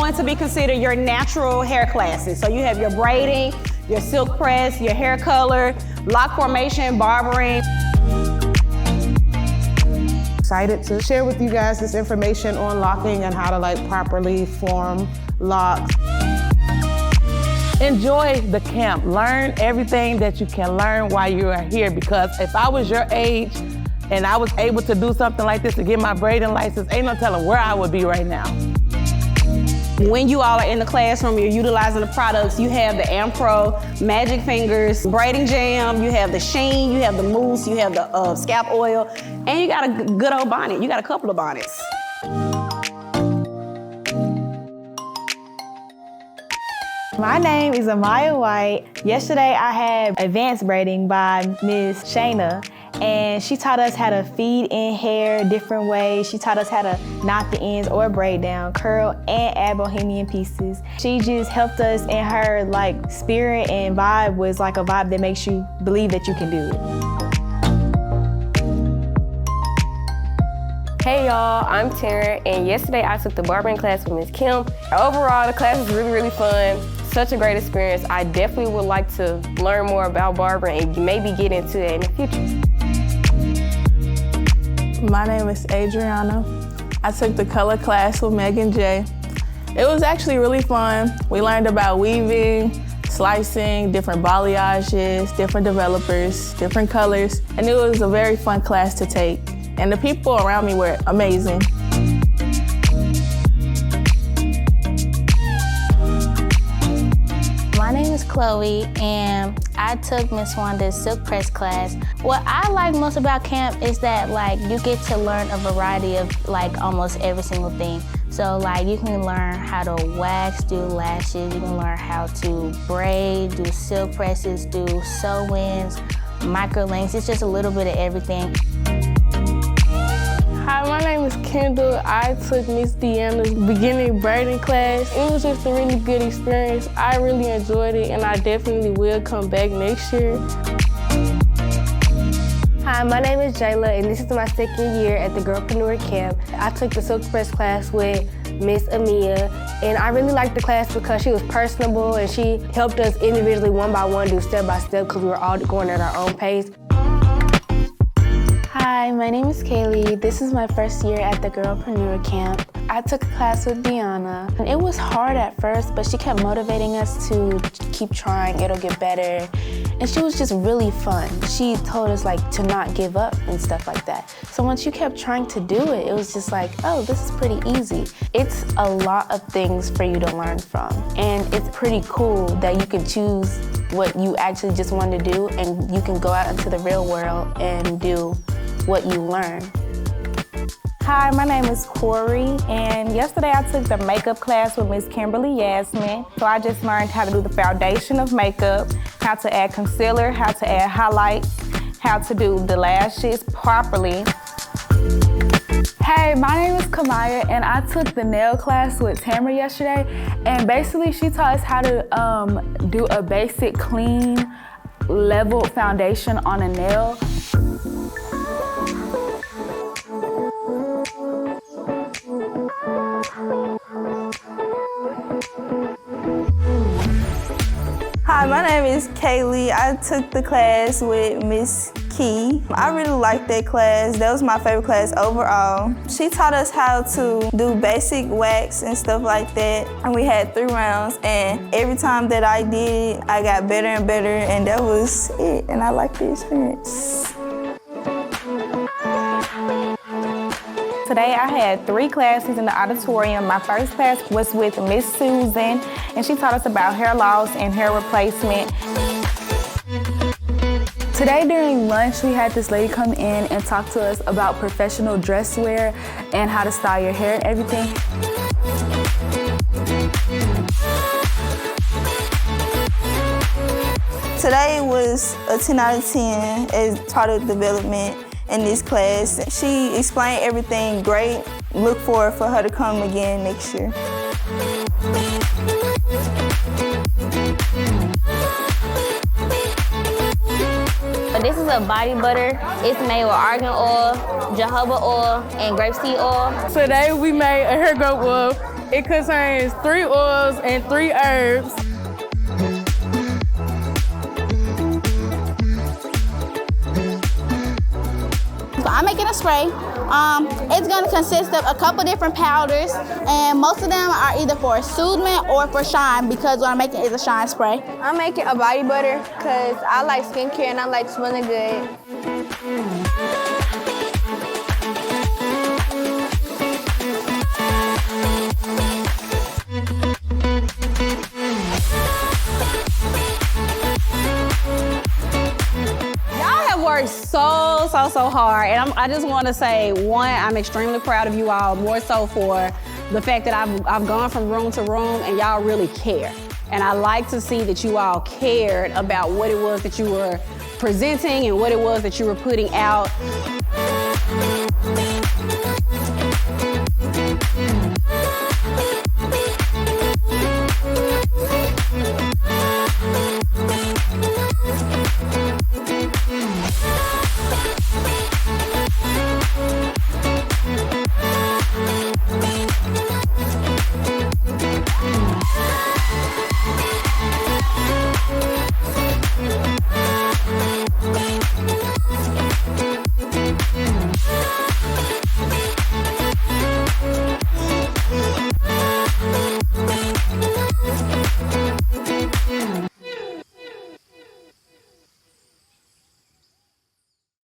going to be considered your natural hair classes. So you have your braiding, your silk press, your hair color, lock formation, barbering. Excited to share with you guys this information on locking and how to properly form locks. Enjoy the camp. Learn everything that you can learn while you are here, because if I was your age and I was able to do something like this to get my braiding license, ain't no telling where I would be right now. When you all are in the classroom, you're utilizing the products. You have the Ampro Magic Fingers braiding jam, you have the sheen, you have the mousse, you have the scalp oil, and you got a good old bonnet. You got a couple of bonnets. My name is Amaya White. Yesterday I had advanced braiding by Miss Shayna, and she taught us how to feed in hair different ways. She taught us how to knot the ends or braid down, curl, and add bohemian pieces. She just helped us, and her spirit and vibe was like a vibe that makes you believe that you can do it. Hey y'all, I'm Tara, and yesterday I took the barbering class with Miss Kim. Overall, the class was really fun. Such a great experience. I definitely would like to learn more about barbering and maybe get into it in the future. My name is Adrienne. I took the color class with Megan J. It was actually really fun. We learned about weaving, slicing, different balayages, different developers, different colors, and it was a very fun class to take. And the people around me were amazing. My name is Chloe, and I took Miss Wanda's silk press class. What I like most about camp is that you get to learn a variety of almost every single thing. So you can learn how to wax, do lashes, you can learn how to braid, do silk presses, do sew-ins, micro links. It's just a little bit of everything. Hi, my name is Kendall. I took Miss Deanna's beginning braiding class. It was just a really good experience. I really enjoyed it, and I definitely will come back next year. Hi, my name is Jayla, and this is my second year at the Girlpreneur camp. I took the silk press class with Miss Amia, and I really liked the class because she was personable and she helped us individually one by one do step by step because we were all going at our own pace. Hi, my name is Kaylee. This is my first year at the Girlpreneur camp. I took a class with Deanna. And it was hard at first, but she kept motivating us to keep trying, it'll get better. And she was just really fun. She told us to not give up and stuff like that. So once you kept trying to do it, it was just oh, this is pretty easy. It's a lot of things for you to learn from. And it's pretty cool that you can choose what you actually just want to do, and you can go out into the real world and do what you learn. Hi, my name is Corey, and yesterday I took the makeup class with Miss Kimberly Yasmin. So I just learned how to do the foundation of makeup, how to add concealer, how to add highlights, how to do the lashes properly. Hey, my name is Kamaya, and I took the nail class with Tamara yesterday, and basically she taught us how to do a basic, clean, leveled foundation on a nail. Hi, my name is Kaylee. I took the class with Miss Key. I really liked that class. That was my favorite class overall. She taught us how to do basic wax and stuff like that. And we had 3 rounds, and every time that I did it, I got better and better, and that was it. And I liked the experience. Today I had 3 classes in the auditorium. My first class was with Miss Susan, and she taught us about hair loss and hair replacement. Today during lunch, we had this lady come in and talk to us about professional dress wear and how to style your hair and everything. Today was a 10 out of 10 as product development in this class. She explained everything great. Look forward for her to come again next year. This is a body butter. It's made with argan oil, jojoba oil, and grapeseed oil. Today we made a hair growth oil It contains 3 oils and 3 herbs. So I'm making a spray. It's gonna consist of a couple different powders, and most of them are either for soothing or for shine, because what I'm making is a shine spray. I'm making a body butter because I like skincare and I like smelling good. Worked so hard, and I just want to say, one, I'm extremely proud of you all, more so for the fact that I've gone from room to room and y'all really care. And I like to see that you all cared about what it was that you were presenting and what it was that you were putting out.